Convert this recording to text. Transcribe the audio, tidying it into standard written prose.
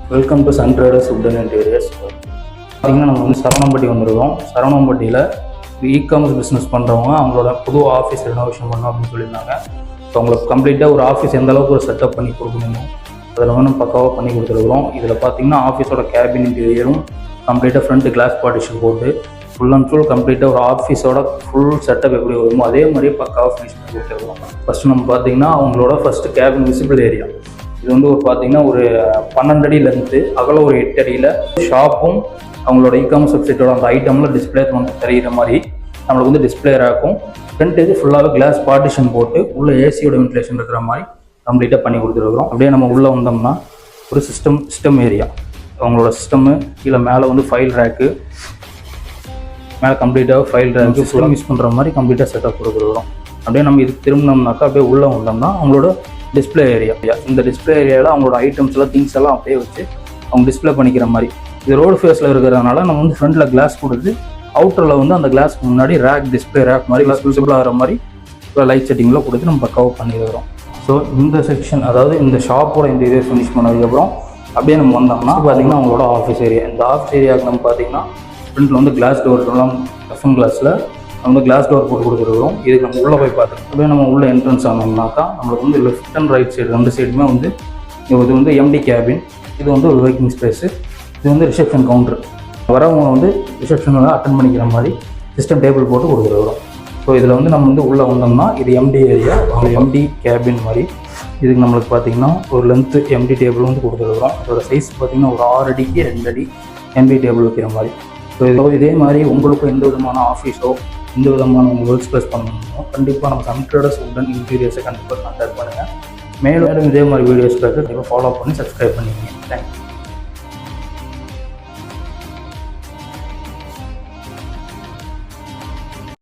Welcome to Sun Traders wooden interiors. பார்த்தீங்கன்னா நம்ம வந்து சரவணம்பட்டி வந்திருக்கோம். சரவணம்பட்டியில் இ-காமர்ஸ் பிஸ்னஸ் பண்ணுறவங்க அவங்களோட புது ஆஃபீஸ் ரெனோவேஷன் பண்ணணும் அப்படின்னு சொல்லியிருந்தாங்க. ஸோ அவங்களுக்கு கம்ப்ளீட்டாக ஒரு ஆஃபீஸ் எந்த அளவுக்கு ஒரு செட்டப் பண்ணி கொடுக்கணுமோ அதில் வந்து நம்ம பக்காவாக பண்ணி கொடுத்துருக்குறோம். இதில் பார்த்தீங்கன்னா ஆஃபீஸோட கேபின் இன்டீரியரும் கம்ப்ளீட்டாக ஃப்ரண்ட் கிளாஸ் பார்ட்டிஷன் போட்டு ஃபுல் அண்ட் ஃபுல் கம்ப்ளீட்டாக ஒரு ஆஃபீஸோட ஃபுல் செட்டப் எப்படி வருமோ அதே மாதிரியே பக்காவாக ஃபினிஷ் பண்ணி கொடுத்துருக்கோம். ஃபஸ்ட்டு நம்ம பார்த்தீங்கன்னா அவங்களோட ஃபஸ்ட்டு கேபின் விசிபிள் ஏரியா இது வந்து ஒரு பார்த்தீங்கன்னா ஒரு 12 அடி லென்த்து, அகல ஒரு 8 அடியில் ஷாப்பும் அவங்களோட இ-காமர்ஸ் வெப்சைட்டோட அந்த ஐட்டமில் டிஸ்பிளே வந்து தெரிகிற மாதிரி நம்மளுக்கு வந்து டிஸ்பிளே இருக்கும். ஃப்ரண்ட் இது ஃபுல்லாகவே கிளாஸ் பார்ட்டிஷன் போட்டு உள்ள ஏசியோட வென்டிலேஷன் இருக்கிற மாதிரி கம்ப்ளீட்டாக பண்ணி கொடுத்துருக்குறோம். அப்படியே நம்ம உள்ளே வந்தோம்னா ஒரு சிஸ்டம் ஏரியா, அவங்களோட சிஸ்டமு கீழே மேலே வந்து ஃபைல் ரேக்கு, மேலே கம்ப்ளீட்டாக ஃபைல் ரேக்கு ஃபுல்லாக யூஸ் பண்ணுற மாதிரி கம்ப்ளீட்டாக செட்டப் கொடுக்குறோம். அப்படியே நம்ம இது திரும்பினோம்னாக்கா அப்படியே உள்ளே வந்தோம்னா அவங்களோட டிஸ்பிளே ஏரியா. இந்த டிஸ்பிளே ஏரியாவில் அவங்களோட ஐட்டம்ஸ் எல்லாம் திங்ஸ் எல்லாம் அப்படியே வச்சு அவங்க டிஸ்பிளே பண்ணிக்கிற மாதிரி. இது ரோடு ஃபேஸில் இருக்கிறதுனால நம்ம வந்து ஃப்ரண்ட்டில் கிளாஸ் கொடுத்து அவுட்டரில் வந்து அந்த கிளாஸ்க்கு முன்னாடி ரேக் டிஸ்பிளே ரேக் மாதிரி கிளாஸ் விசிபிள் ஆகிற மாதிரி லைட் செட்டிங்கில் கொடுத்து நம்ம கவர் பண்ணிடுறோம். ஸோ இந்த செக்ஷன், அதாவது இந்த ஷாப்போட இந்த இதை ஃபினிஷ் பண்ணதுக்கப்புறம் அப்படியே நம்ம வந்தோம்னா பார்த்தீங்கன்னா அவங்களோட ஆஃபீஸ் ஏரியா. இந்த ஆஃபீஸ் ஏரியாவுக்கு நம்ம பார்த்தீங்கன்னா ஃப்ரண்ட்டில் வந்து கிளாஸ் டோர் எல்லாம் எஃப்எம் கிளாஸில் நம்ம கிளாஸ் டோர் போட்டு கொடுத்துருக்குறோம். இதுக்கு நம்ம உள்ளே போய் பார்த்துருக்கோம். அப்படியே நம்ம உள்ள என்ட்ரன்ஸ் ஆனோம்னாக்கா நம்மளுக்கு வந்து லெஃப்ட் அண்ட் ரைட் சைடு ரெண்டு சைடுமே வந்து இது வந்து எம்டி கேபின், இது வந்து ஒரு ஒர்க்கிங் ஸ்பேஸு, இது வந்து ரிசப்ஷன் கவுண்டர். வரவங்க வந்து ரிசப்ஷனில் அட்டன் பண்ணிக்கிற மாதிரி சிஸ்டம் டேபிள் போட்டு கொடுத்துருக்குறோம். ஸோ இதில் வந்து நம்ம வந்து உள்ளே வந்தோம்னா இது எம்டி ஏரியா, அவங்க எம்டி கேபின் மாதிரி. இதுக்கு நம்மளுக்கு பார்த்தீங்கன்னா ஒரு லென்த்து எம்டி டேபிள் வந்து கொடுத்துருக்குறோம். அதோட சைஸ் பார்த்தீங்கன்னா ஒரு 6 அடிக்கு 2 அடி எம்டி டேபிள் வைக்கிற மாதிரி. ஸோ இதே மாதிரி உங்களுக்கும் எந்த விதமான ஆஃபீஸோ எந்த விதமான உங்கள் ஒர்க் ஸ்பேஸ் பண்ணணுமோ கண்டிப்பாக நம்ம சன் ட்ரேடர்ஸ் உட்டன் இன்டீரியர்ஸை கண்டிப்பாக கான்டாக்ட் பண்ணுங்கள். மேலும் இதே மாதிரி வீடியோஸ்க்காக கண்டிப்பாக ஃபாலோ பண்ணி சப்ஸ்கிரைப் பண்ணிக்கோங்க. தேங்க்யூ.